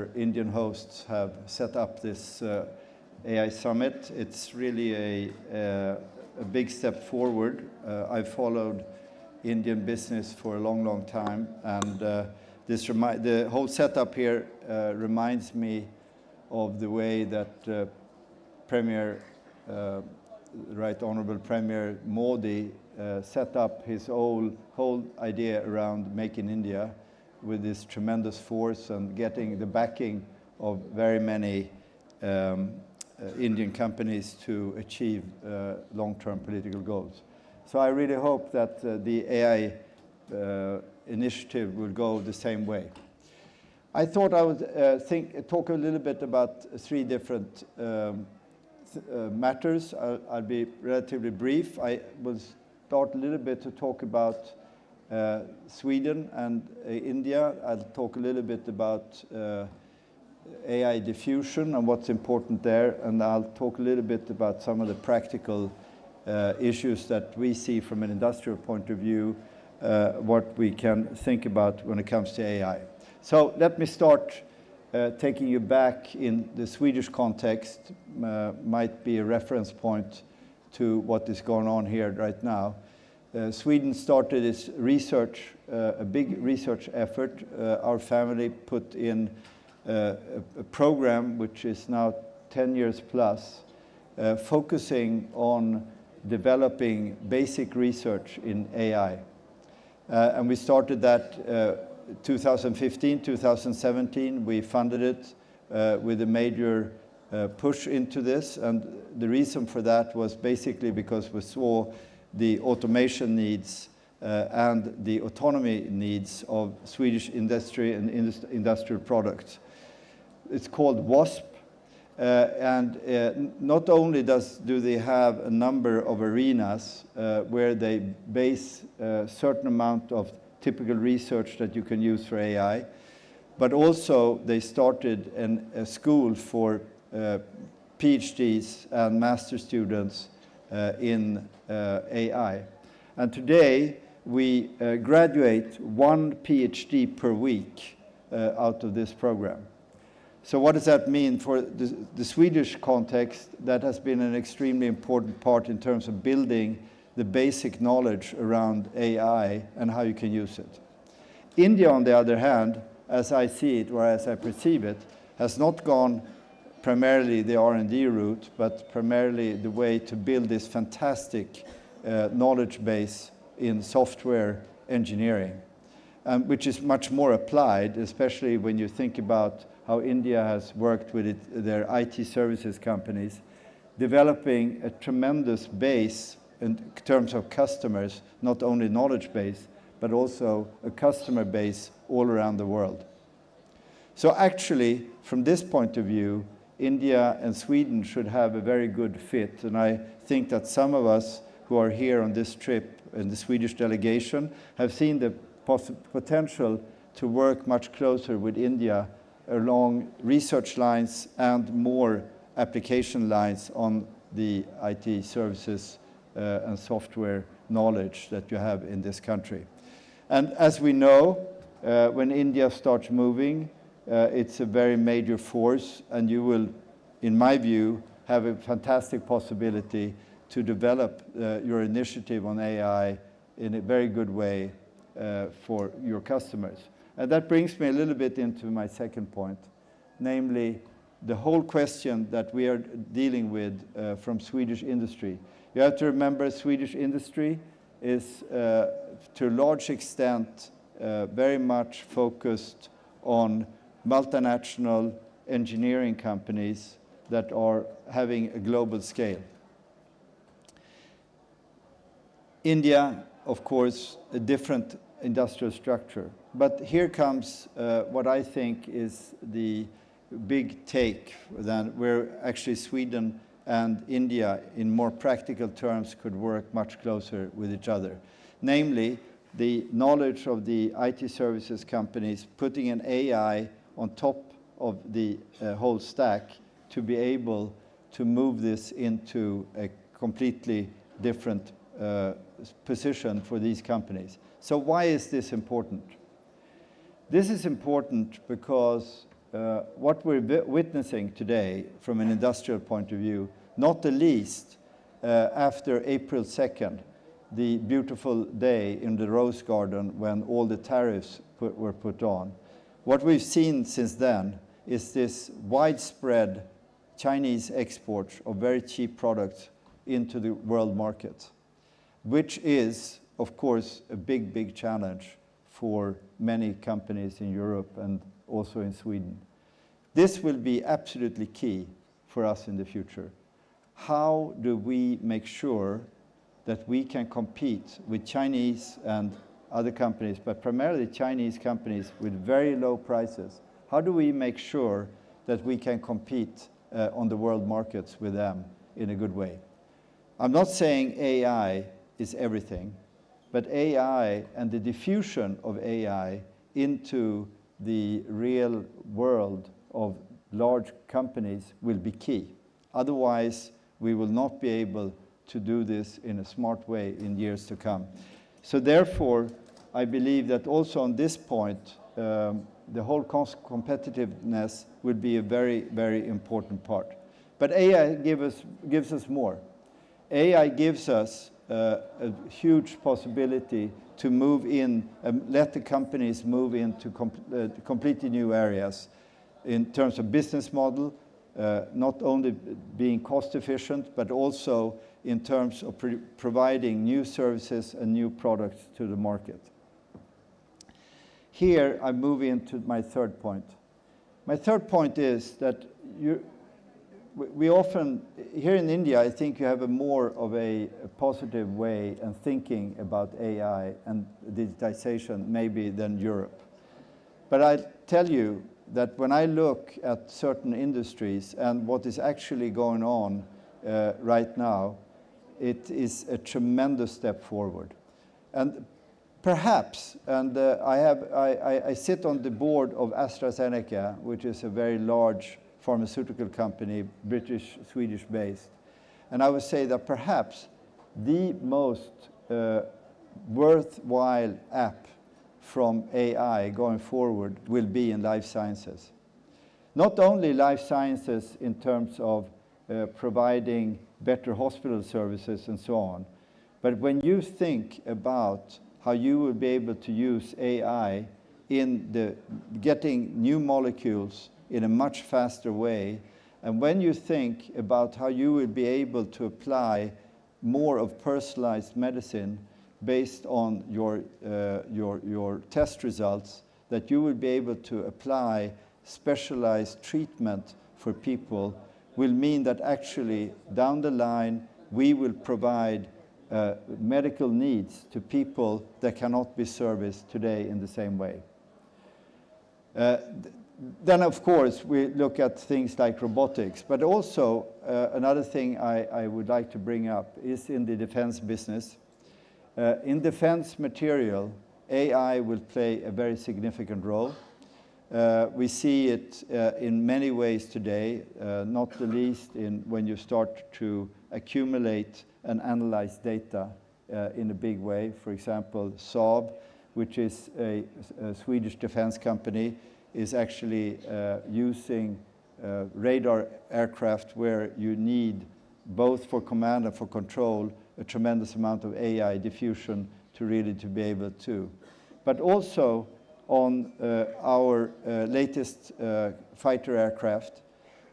our Indian hosts have set up this AI summit. It's really a big step forward. I've followed Indian business for a long, long time, and the whole setup here reminds me of the way that Right Honorable Premier Modi set up his whole idea around Make in India with this tremendous force and getting the backing of very many Indian companies to achieve long-term political goals. So I really hope that the AI initiative will go the same way. I thought I would talk a little bit about three different matters. I'll be relatively brief. I will start a little bit to talk about Sweden and India. I'll talk a little bit about AI diffusion and what's important there, and I'll talk a little bit about some of the practical issues that we see from an industrial point of view, what we can think about when it comes to AI. So let me start taking you back in the Swedish context, might be a reference point to what is going on here right now. Sweden started its research, a big research effort. Our family put in a program which is now 10 years plus, focusing on developing basic research in AI. And we started that 2015, 2017, we funded it with a major push into this, and the reason for that was basically because we saw the automation needs and the autonomy needs of Swedish industry and industrial products. It's called WASP, and not only do they have a number of arenas where they base a certain amount of typical research that you can use for AI, but also they started a school for PhDs and master students in AI. And today we graduate one PhD per week out of this program. So what does that mean for the Swedish context? That has been an extremely important part in terms of building the basic knowledge around AI and how you can use it. India, on the other hand, as I see it, or as I perceive it, has not gone primarily the R&D route, but primarily the way to build this fantastic knowledge base in software engineering, which is much more applied, especially when you think about how India has worked with their IT services companies, developing a tremendous base in terms of customers, not only knowledge base, but also a customer base all around the world. So actually, from this point of view, India and Sweden should have a very good fit, and I think that some of us who are here on this trip in the Swedish delegation have seen the potential to work much closer with India along research lines and more application lines on the IT services and software knowledge that you have in this country. And as we know, when India starts moving, it's a very major force, and you will, in my view, have a fantastic possibility to develop your initiative on AI in a very good way for your customers. And that brings me a little bit into my second point, namely the whole question that we are dealing with from Swedish industry. You have to remember Swedish industry is to a large extent very much focused on multinational engineering companies that are having a global scale. India, of course, a different industrial structure. But here comes what I think is the big take, then where actually Sweden and India, in more practical terms, could work much closer with each other. Namely, the knowledge of the IT services companies putting an AI on top of the whole stack to be able to move this into a completely different position for these companies. So why is this important? This is important because what we're witnessing today from an industrial point of view, not the least after April 2nd, the beautiful day in the Rose Garden when all the tariffs were put on. What we've seen since then is this widespread Chinese export of very cheap products into the world market, which is, of course, a big, big challenge for many companies in Europe and also in Sweden. This will be absolutely key for us in the future. How do we make sure that we can compete with Chinese and other companies, but primarily Chinese companies with very low prices? How do we make sure that we can compete on the world markets with them in a good way? I'm not saying AI is everything, but AI and the diffusion of AI into the real world of large companies will be key. Otherwise, we will not be able to do this in a smart way in years to come. So therefore, I believe that also on this point, the whole competitiveness will be a very, very important part. But AI gives us more. AI gives us a huge possibility to move in, let the companies move into completely new areas in terms of business model, not only being cost efficient, but also in terms of providing new services and new products to the market. Here, I move into my third point. My third point is that we often, here in India, I think you have a more of a positive way and thinking about AI and digitization maybe than Europe. But I tell you that when I look at certain industries and what is actually going on right now, it is a tremendous step forward. And perhaps, and I sit on the board of AstraZeneca, which is a very large pharmaceutical company, British, Swedish based. And I would say that perhaps the most worthwhile app from AI going forward will be in life sciences. Not only life sciences in terms of providing better hospital services and so on, but when you think about how you will be able to use AI in getting new molecules in a much faster way, and when you think about how you will be able to apply more of personalized medicine based on your test results, that you will be able to apply specialized treatment for people, will mean that actually down the line we will provide medical needs to people that cannot be serviced today in the same way. Then, of course, we look at things like robotics, but also another thing I would like to bring up is in the defense business. In defense material, AI will play a very significant role. We see it in many ways today, not the least in when you start to accumulate and analyze data in a big way. For example, Saab, which is a Swedish defense company, is actually using radar aircraft where you need, both for command and for control, a tremendous amount of AI diffusion to really to be able to. But also on our latest fighter aircraft,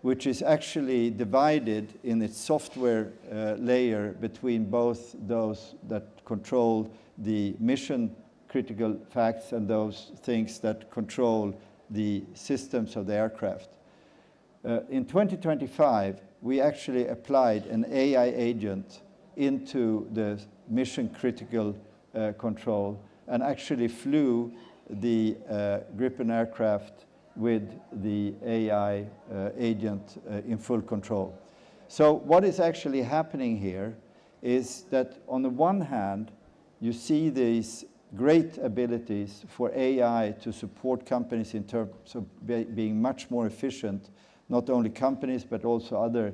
which is actually divided in its software layer between both those that control the mission critical facts and those things that control the systems of the aircraft. In 2025, we actually applied an AI agent into the mission critical control and actually flew the Gripen aircraft with the AI agent in full control. So what is actually happening here is that on the one hand, you see these great abilities for AI to support companies in terms of being much more efficient, not only companies, but also other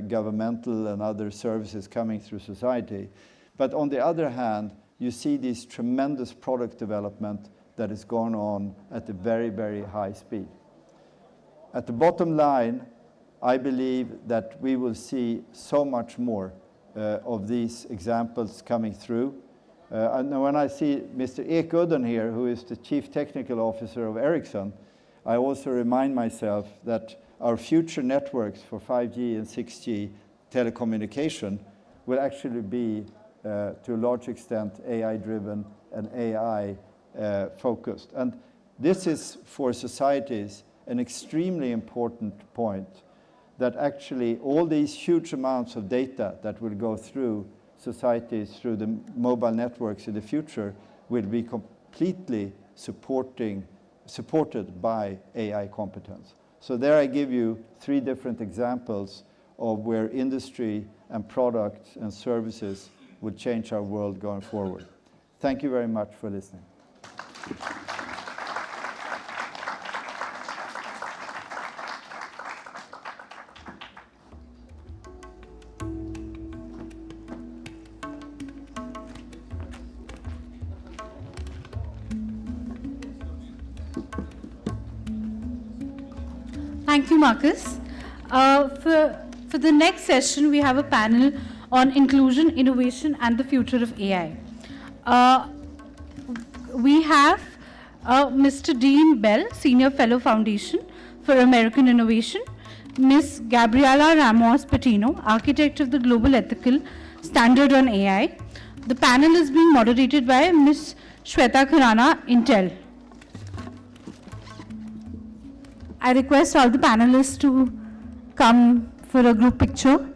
governmental and other services coming through society. But on the other hand, you see this tremendous product development that is going on at a very, very high speed. at the bottom line, I believe that we will see so much more of these examples coming through. And when I see Mr. Ekudden here, who is the Chief Technical Officer of Ericsson, I also remind myself that our future networks for 5G and 6G telecommunication will actually be, to a large extent, AI-driven and AI-focused. And this is, for societies, an extremely important point, that actually all these huge amounts of data that will go through societies, through the mobile networks in the future, will be completely supported by AI competence. So there I give you 3 different examples of where industry and products and services will change our world going forward. Thank you very much for listening. Thank you, Marcus. For the next session, we have a panel on inclusion, innovation, and the future of AI. We have Mr. Dean Bell, Senior Fellow Foundation for American Innovation, Ms. Gabriela Ramos-Patino, Architect of the Global Ethical Standard on AI. The panel is being moderated by Ms. Shweta Khurana, Intel. I request all the panelists to come for a group picture.